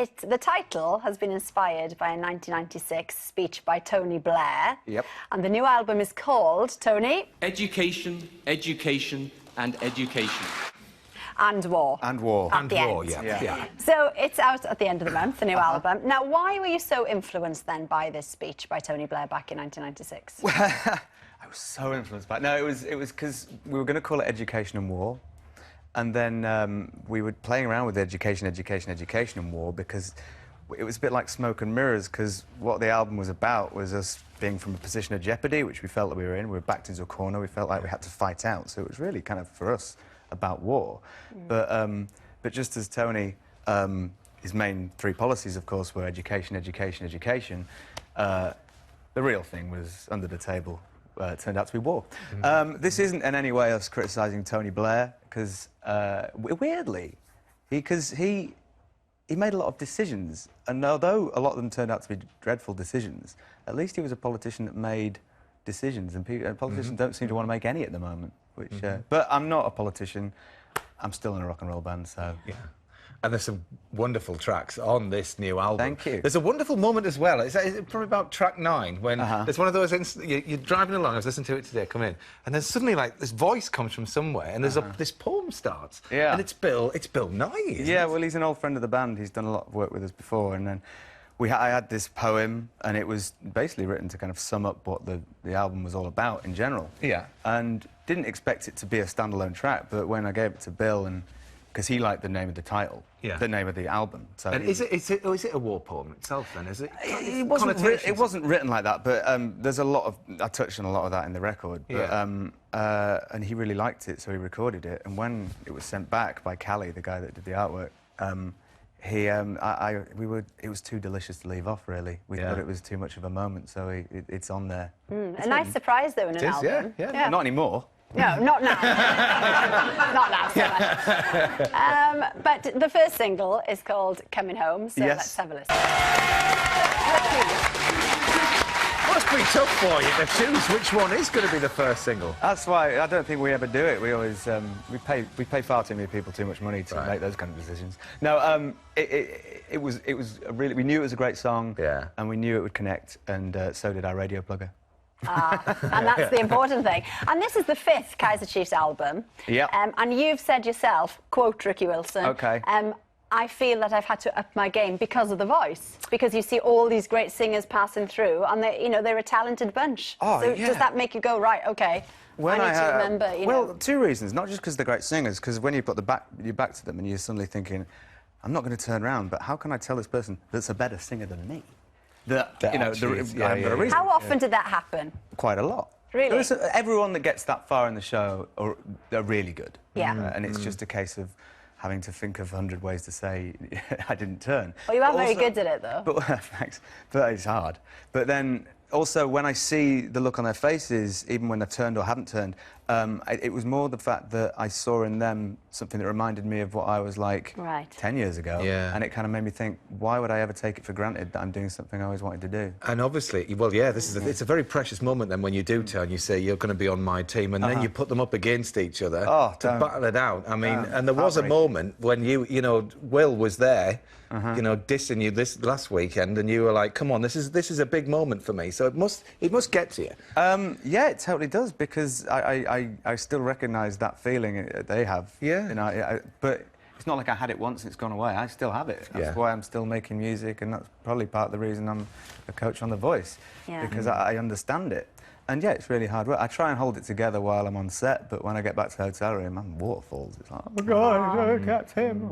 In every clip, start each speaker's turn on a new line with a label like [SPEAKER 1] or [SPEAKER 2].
[SPEAKER 1] The title has been inspired by a 1996 speech by Tony Blair.
[SPEAKER 2] Yep.
[SPEAKER 1] And the new album is called, Tony?
[SPEAKER 3] Education, education, and education.
[SPEAKER 1] And War.
[SPEAKER 2] And War.
[SPEAKER 1] At the end.
[SPEAKER 2] Yeah.
[SPEAKER 1] So it's out at the end of the month, the new album. Now, why were you so influenced then by this speech by Tony Blair back in 1996?
[SPEAKER 2] I was so influenced by it. No, it was because we were going to call it Education and War. And then we were playing around with education and war because it was a bit like smoke and mirrors, because what the album was about was us being from a position of jeopardy, which we felt that we were in. We were backed into a corner. We felt like we had to fight out. So it was really kind of, for us, about war. But just as Tony, his main three policies, of course, were education, education, education, the real thing was under the table. It turned out to be war. This isn't in any way us criticising Tony Blair, because weirdly, he made a lot of decisions, and although a lot of them turned out to be dreadful decisions, at least he was a politician that made decisions, and politicians don't seem to want to make any at the moment. Which, but I'm not a politician. I'm still in a rock and roll band, so.
[SPEAKER 4] Yeah. And there's some wonderful tracks on this new album.
[SPEAKER 2] Thank you.
[SPEAKER 4] There's a wonderful moment as well. It's probably about track 9, when there's one of those you're driving along. I was listening to it today, come in, and then suddenly, like, this voice comes from somewhere, and there's this poem starts.
[SPEAKER 2] Yeah.
[SPEAKER 4] And it's Bill Nye,
[SPEAKER 2] Yeah, well, he's an old friend of the band. He's done a lot of work with us before, and then I had this poem, and it was basically written to kind of sum up what the album was all about in general.
[SPEAKER 4] Yeah.
[SPEAKER 2] And didn't expect it to be a standalone track, but when I gave it to Bill, and because he liked the name of the title, the name of the album. So
[SPEAKER 4] and is it a war poem itself then? Is it?
[SPEAKER 2] It wasn't written like that, but there's a lot of, I touched on a lot of that in the record. But, and he really liked it, so he recorded it. And when it was sent back by Callie, the guy that did the artwork, it was too delicious to leave off, really. We thought it was too much of a moment, so it's on there.
[SPEAKER 1] A nice surprise, though, in an album.
[SPEAKER 2] Yeah. Not anymore.
[SPEAKER 1] No, not now. Not now, so much. But the first single is called Coming Home, so let's have a listen.
[SPEAKER 4] Well, it's pretty tough for you to choose which one is going to be the first single.
[SPEAKER 2] That's why I don't think we ever do it. We always we pay far too many people too much money to make those kind of decisions. No, it was a really, we knew it was a great song, and we knew it would connect, and so did our radio plugger.
[SPEAKER 1] And that's the important thing. And this is the 5th Kaiser Chiefs album.
[SPEAKER 2] Yeah.
[SPEAKER 1] And you've said yourself, quote Ricky Wilson.
[SPEAKER 2] Okay.
[SPEAKER 1] I feel that I've had to up my game because of the voice, because you see all these great singers passing through, and they're a talented bunch.
[SPEAKER 2] Oh,
[SPEAKER 1] so does that make you go, right, OK, I need to remember,
[SPEAKER 2] Well, 2 reasons. Not just because they're great singers, because when you've got your back to them and you're suddenly thinking, I'm not going to turn around, but how can I tell this person that's a better singer than me?
[SPEAKER 1] How often did that happen?
[SPEAKER 2] Quite a lot.
[SPEAKER 1] Really?
[SPEAKER 2] Everyone that gets that far in the show are really good.
[SPEAKER 1] Yeah.
[SPEAKER 2] And it's just a case of having to think of 100 ways to say I didn't turn.
[SPEAKER 1] Well, you are very good at it, though.
[SPEAKER 2] But thanks. But it's hard. But then also, when I see the look on their faces, even when they've turned or haven't turned, it was more the fact that I saw in them something that reminded me of what I was like 10 years ago.
[SPEAKER 4] Yeah.
[SPEAKER 2] And it kind of made me think, why would I ever take it for granted that I'm doing something I always wanted to do?
[SPEAKER 4] And obviously, well, yeah, it's a very precious moment then when you do turn, you say, you're going to be on my team, and then you put them up against each other to battle it out. I mean, and there was a moment when Will was there, dissing you this last weekend, and you were like, come on, this is a big moment for me. So it must get to you.
[SPEAKER 2] Yeah, it totally does, because I still recognise that feeling they have.
[SPEAKER 4] Yeah.
[SPEAKER 2] But it's not like I had it once and it's gone away. I still have it. That's why I'm still making music, and that's probably part of the reason I'm a coach on The Voice, because I understand it. And yeah, it's really hard work. I try and hold it together while I'm on set, but when I get back to the hotel room, I'm waterfalls. It's like, oh my God, catch him.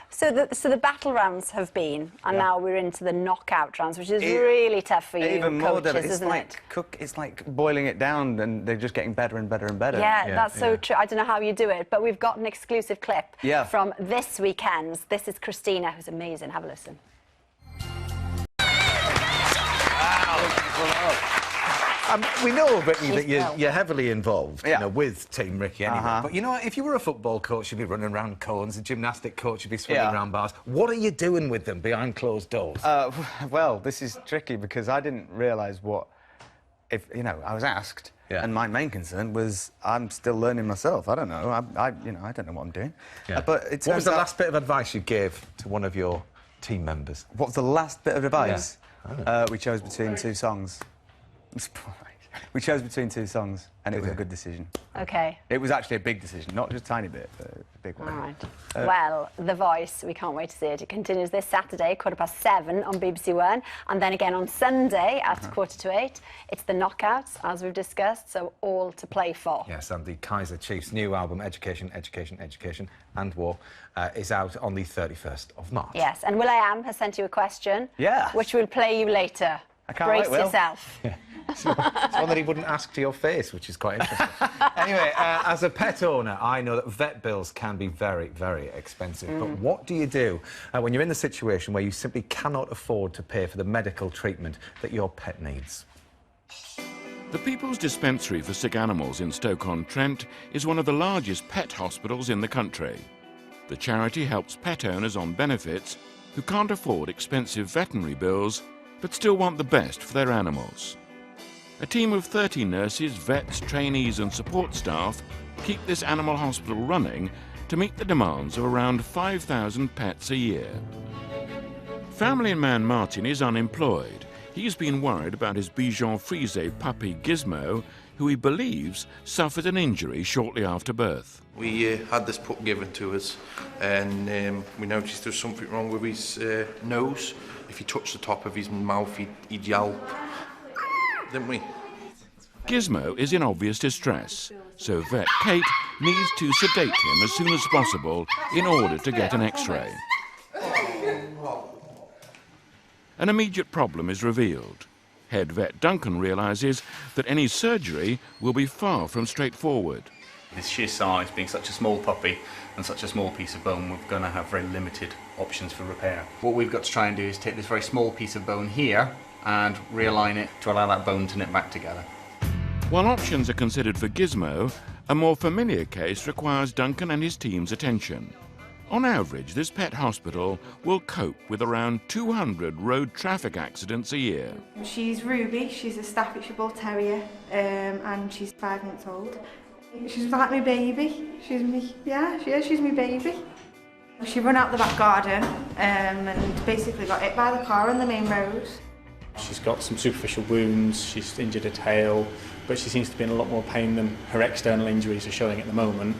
[SPEAKER 1] So the battle rounds have been, and now we're into the knockout rounds, which is really tough for you
[SPEAKER 2] even more
[SPEAKER 1] coaches, isn't it?
[SPEAKER 2] It's like boiling it down, and they're just getting better and better and better.
[SPEAKER 1] Yeah, that's so true. I don't know how you do it, but we've got an exclusive clip from this weekend's. This is Christina, who's amazing. Have a listen.
[SPEAKER 4] We know, Ricky, that you're heavily involved with Team Ricky anyway. But, if you were a football coach, you'd be running around cones. A gymnastic coach, you'd be swinging around bars. What are you doing with them behind closed doors?
[SPEAKER 2] Well, this is tricky, because I didn't realise I was asked, and my main concern was I'm still learning myself. I don't know. I don't know what I'm doing.
[SPEAKER 4] But what was the last bit of advice you gave to one of your team members?
[SPEAKER 2] What was the last bit of advice?
[SPEAKER 4] Yeah.
[SPEAKER 2] We chose between two songs. We chose between two songs, and it was a good decision.
[SPEAKER 1] OK.
[SPEAKER 2] It was actually a big decision, not just a tiny bit, but a big one.
[SPEAKER 1] All right. Well, The Voice, we can't wait to see it. It continues this Saturday, 7:15 on BBC One, and then again on Sunday at 7:45. It's the knockouts, as we've discussed, so all to play for.
[SPEAKER 4] Yes, and the Kaiser Chiefs' new album, Education, Education, Education and War, is out on the 31st of March.
[SPEAKER 1] Yes, and Will.i.am has sent you a question, which we'll play you later.
[SPEAKER 2] I can't
[SPEAKER 1] Brace
[SPEAKER 2] wait, Will.
[SPEAKER 1] yourself.
[SPEAKER 4] It's one that he wouldn't ask to your face, which is quite interesting. Anyway, as a pet owner, I know that vet bills can be very, very expensive. But what do you do when you're in the situation where you simply cannot afford to pay for the medical treatment that your pet needs?
[SPEAKER 5] The People's Dispensary for Sick Animals in Stoke-on-Trent is one of the largest pet hospitals in the country. The charity helps pet owners on benefits who can't afford expensive veterinary bills but still want the best for their animals. A team of 30 nurses, vets, trainees and support staff keep this animal hospital running to meet the demands of around 5,000 pets a year. Family man Martin is unemployed. He's been worried about his Bichon Frise puppy Gizmo, who he believes suffered an injury shortly after birth.
[SPEAKER 6] We had this pup given to us, and we noticed there's something wrong with his nose. If he touched the top of his mouth, he'd yelp, didn't we?
[SPEAKER 5] Gizmo is in obvious distress, so vet Kate needs to sedate him as soon as possible in order to get an X-ray. An immediate problem is revealed. Head vet Duncan realises that any surgery will be far from straightforward.
[SPEAKER 7] His sheer size, being such a small puppy and such a small piece of bone, we're going to have very limited options for repair. What we've got to try and do is take this very small piece of bone here and realign it to allow that bone to knit back together.
[SPEAKER 5] While options are considered for Gizmo, a more familiar case requires Duncan and his team's attention. On average, this pet hospital will cope with around 200 road traffic accidents a year.
[SPEAKER 8] She's Ruby, she's a Staffordshire Bull Terrier, and she's 5 months old. She's like my baby. She's me, she's my baby. She ran out the back garden and basically got hit by the car on the main road.
[SPEAKER 9] She's got some superficial wounds, she's injured her tail, but she seems to be in a lot more pain than her external injuries are showing at the moment.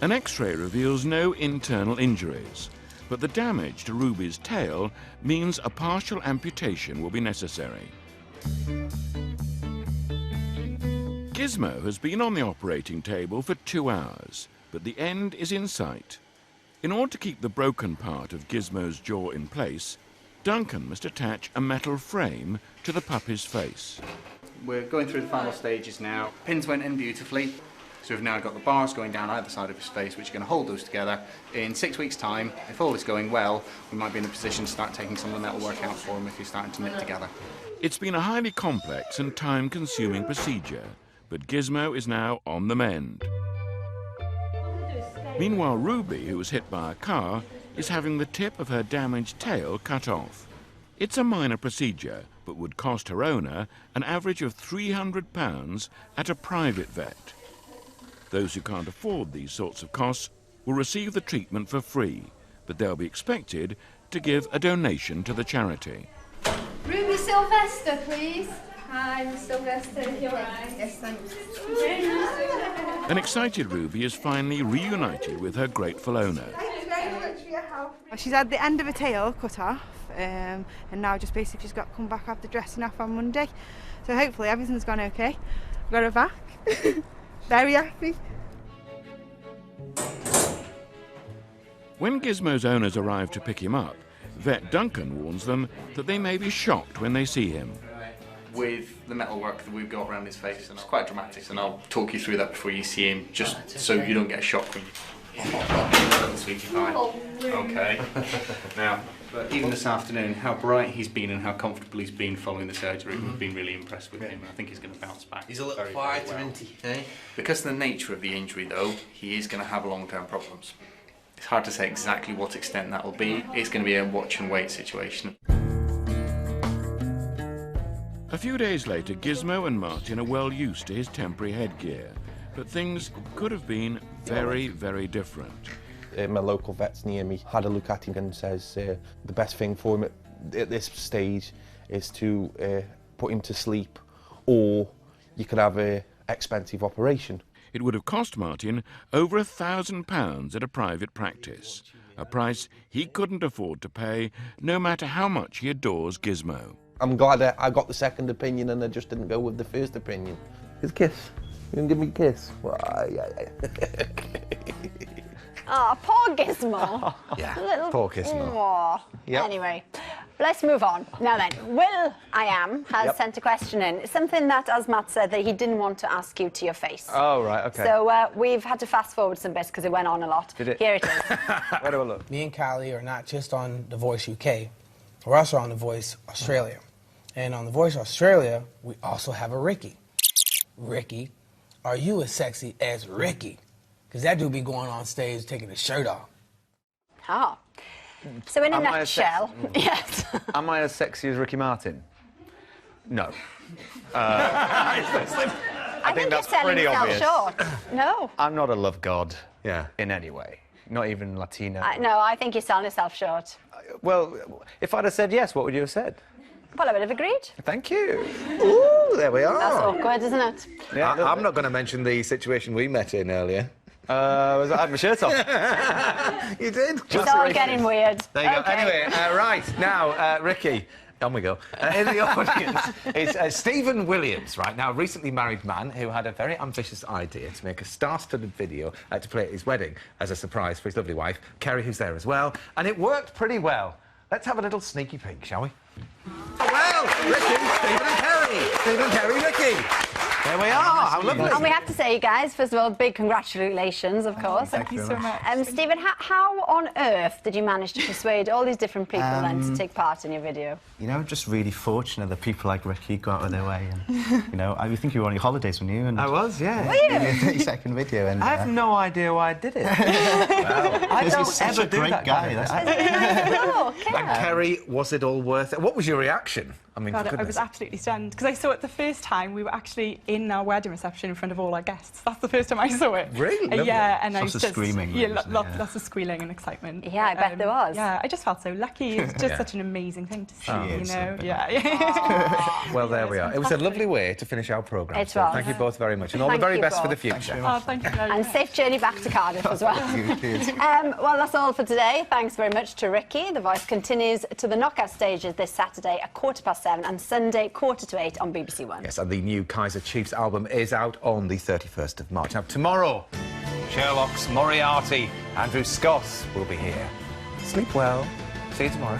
[SPEAKER 5] An X-ray reveals no internal injuries, but the damage to Ruby's tail means a partial amputation will be necessary. Gizmo has been on the operating table for 2 hours, but the end is in sight. In order to keep the broken part of Gizmo's jaw in place, Duncan must attach a metal frame to the puppy's face.
[SPEAKER 7] We're going through the final stages now. Pins went in beautifully, so we've now got the bars going down either side of his face, which are going to hold those together. In 6 weeks' time, if all is going well, we might be in a position to start taking some of the metal work out for him if he's starting to knit together.
[SPEAKER 5] It's been a highly complex and time-consuming procedure, but Gizmo is now on the mend. Meanwhile, Ruby, who was hit by a car, is having the tip of her damaged tail cut off. It's a minor procedure, but would cost her owner an average of £300 at a private vet. Those who can't afford these sorts of costs will receive the treatment for free, but they'll be expected to give a donation to the charity.
[SPEAKER 10] Ruby Sylvester, please. Hi, Miss Sylvester. You're right. Yes, thanks.
[SPEAKER 5] An excited Ruby is finally reunited with her grateful owner.
[SPEAKER 8] Thanks very much for your help. She's had the end of her tail cut off, and now just basically she's got to come back after dressing off on Monday. So hopefully everything's gone okay. I've got her back. Very happy.
[SPEAKER 5] When Gizmo's owners arrive to pick him up, vet Duncan warns them that they may be shocked when they see him.
[SPEAKER 7] With the metal work that we've got around his face, and it's quite dramatic, and I'll talk you through that before you see him, just so you don't get a shock when you... Sweetie pie. Okay. Now, even this afternoon, how bright he's been and how comfortable he's been following the surgery, we've been really impressed with him. I think he's going to bounce back.
[SPEAKER 6] He's a little
[SPEAKER 7] very
[SPEAKER 6] quieter,
[SPEAKER 7] well.
[SPEAKER 6] isn't he? Eh?
[SPEAKER 7] Because of the nature of the injury, though, he is going to have long-term problems. It's hard to say exactly what extent that will be. It's going to be a watch and wait situation.
[SPEAKER 5] A few days later, Gizmo and Martin are well used to his temporary headgear, but things could have been very, very different.
[SPEAKER 6] my local vet's near me had a look at him and says the best thing for him at this stage is to put him to sleep, or you could have an expensive operation.
[SPEAKER 5] It would have cost Martin over £1,000 at a private practice, a price he couldn't afford to pay no matter how much he adores Gizmo.
[SPEAKER 6] I'm glad I got the second opinion and I just didn't go with the first opinion. His kiss. You can give me a kiss?
[SPEAKER 1] Oh, poor Gizmo.
[SPEAKER 4] Yeah,
[SPEAKER 1] Little...
[SPEAKER 4] poor Gizmo.
[SPEAKER 1] Aw.
[SPEAKER 4] Yep.
[SPEAKER 1] Anyway, let's move on. Now then, Will I Am has sent a question in. It's something that, as Matt said, that he didn't want to ask you to your face.
[SPEAKER 2] Oh, right, OK.
[SPEAKER 1] So we've had to fast forward some bits because it went on a lot.
[SPEAKER 2] Did it?
[SPEAKER 1] Here it is.
[SPEAKER 2] Where do I look?
[SPEAKER 11] Me and Kylie are not just on The Voice UK, we're also on The Voice Australia. And on The Voice Australia, we also have a Ricky. Ricky, are you as sexy as Ricky? Because that dude be going on stage taking his shirt off.
[SPEAKER 1] Ah. So in a
[SPEAKER 2] Am I
[SPEAKER 1] nutshell, yes.
[SPEAKER 2] Am I as sexy as Ricky Martin? No.
[SPEAKER 1] I think
[SPEAKER 2] that's
[SPEAKER 1] you're selling
[SPEAKER 2] pretty
[SPEAKER 1] yourself
[SPEAKER 2] obvious.
[SPEAKER 1] short. No.
[SPEAKER 2] I'm not a love god.
[SPEAKER 4] Yeah.
[SPEAKER 2] In any way. Not even Latino.
[SPEAKER 1] No, I think you're selling yourself short.
[SPEAKER 2] Well, if I'd have said yes, what would you have said?
[SPEAKER 1] Well, I would have agreed.
[SPEAKER 2] Thank you.
[SPEAKER 4] Ooh, there we are.
[SPEAKER 1] That's awkward, isn't it?
[SPEAKER 2] Yeah,
[SPEAKER 4] I'm not going to mention the situation we met in earlier.
[SPEAKER 2] I had my shirt off.
[SPEAKER 4] You did.
[SPEAKER 1] It's all getting weird.
[SPEAKER 4] There you go.
[SPEAKER 1] Okay.
[SPEAKER 4] Anyway, right, now, Ricky, on we go. In the audience is Stephen Williams, right? Now, a recently married man who had a very ambitious idea to make a star-studded video to play at his wedding as a surprise for his lovely wife, Kerry, who's there as well. And it worked pretty well. Let's have a little sneaky peek, shall we? Well, Ricky, Stephen and Kerry. Stephen and Kerry, Ricky. There we are. How lovely.
[SPEAKER 1] And we have to say, guys, first of all, big congratulations, of course.
[SPEAKER 12] Thank you so much.
[SPEAKER 1] Stephen, how on earth did you manage to persuade all these different people then to take part in your video?
[SPEAKER 12] You know, just really fortunate that people like Ricky go out of their way. And, you know, I think you were on your holidays, weren't you? And
[SPEAKER 2] I was, yeah.
[SPEAKER 1] Were you?
[SPEAKER 12] In your 30-second video. And,
[SPEAKER 2] I have no idea why I did it. I don't
[SPEAKER 12] such
[SPEAKER 2] ever
[SPEAKER 12] a
[SPEAKER 2] do
[SPEAKER 12] great
[SPEAKER 2] that
[SPEAKER 12] guy.
[SPEAKER 2] kind of
[SPEAKER 12] That's
[SPEAKER 2] thing.
[SPEAKER 1] Nice look, yeah.
[SPEAKER 4] And Kerry, was it all worth it? What was your reaction? I mean,
[SPEAKER 13] God,
[SPEAKER 4] for
[SPEAKER 13] I was
[SPEAKER 4] goodness.
[SPEAKER 13] absolutely stunned because I saw it the first time. We were actually in our wedding reception in front of all our guests. That's the first time I saw it.
[SPEAKER 4] Really? Lovely.
[SPEAKER 13] Yeah, and
[SPEAKER 12] Lots
[SPEAKER 13] I
[SPEAKER 12] of
[SPEAKER 13] just
[SPEAKER 12] screaming,
[SPEAKER 13] Yeah,
[SPEAKER 12] wasn't it?
[SPEAKER 13] lots of squealing and excitement.
[SPEAKER 1] Yeah, I bet there was.
[SPEAKER 13] Yeah, I just felt so lucky. It's just
[SPEAKER 4] Yeah.
[SPEAKER 13] such an amazing thing to see.
[SPEAKER 12] She
[SPEAKER 13] You
[SPEAKER 12] is,
[SPEAKER 13] know,
[SPEAKER 12] but-
[SPEAKER 13] yeah.
[SPEAKER 4] Well, there we are. It was a lovely way to finish our programme.
[SPEAKER 1] It
[SPEAKER 4] so
[SPEAKER 1] was.
[SPEAKER 4] Thank you both very much. And all the
[SPEAKER 1] Thank
[SPEAKER 4] very
[SPEAKER 1] you
[SPEAKER 4] best for
[SPEAKER 1] both.
[SPEAKER 4] the future.
[SPEAKER 13] Oh, thank you very
[SPEAKER 1] And
[SPEAKER 13] much.
[SPEAKER 1] safe journey back to Cardiff as well.
[SPEAKER 12] Cheers.
[SPEAKER 1] Well, that's all for today. Thanks very much to Ricky. The Voice continues to the knockout stages this Saturday at 7:15 and Sunday 7:45 on BBC One.
[SPEAKER 4] Yes, and the new Kaiser Chiefs album is out on the 31st of March. Now, tomorrow, Sherlock's Moriarty, Andrew Scott will be here. Sleep well. See you tomorrow.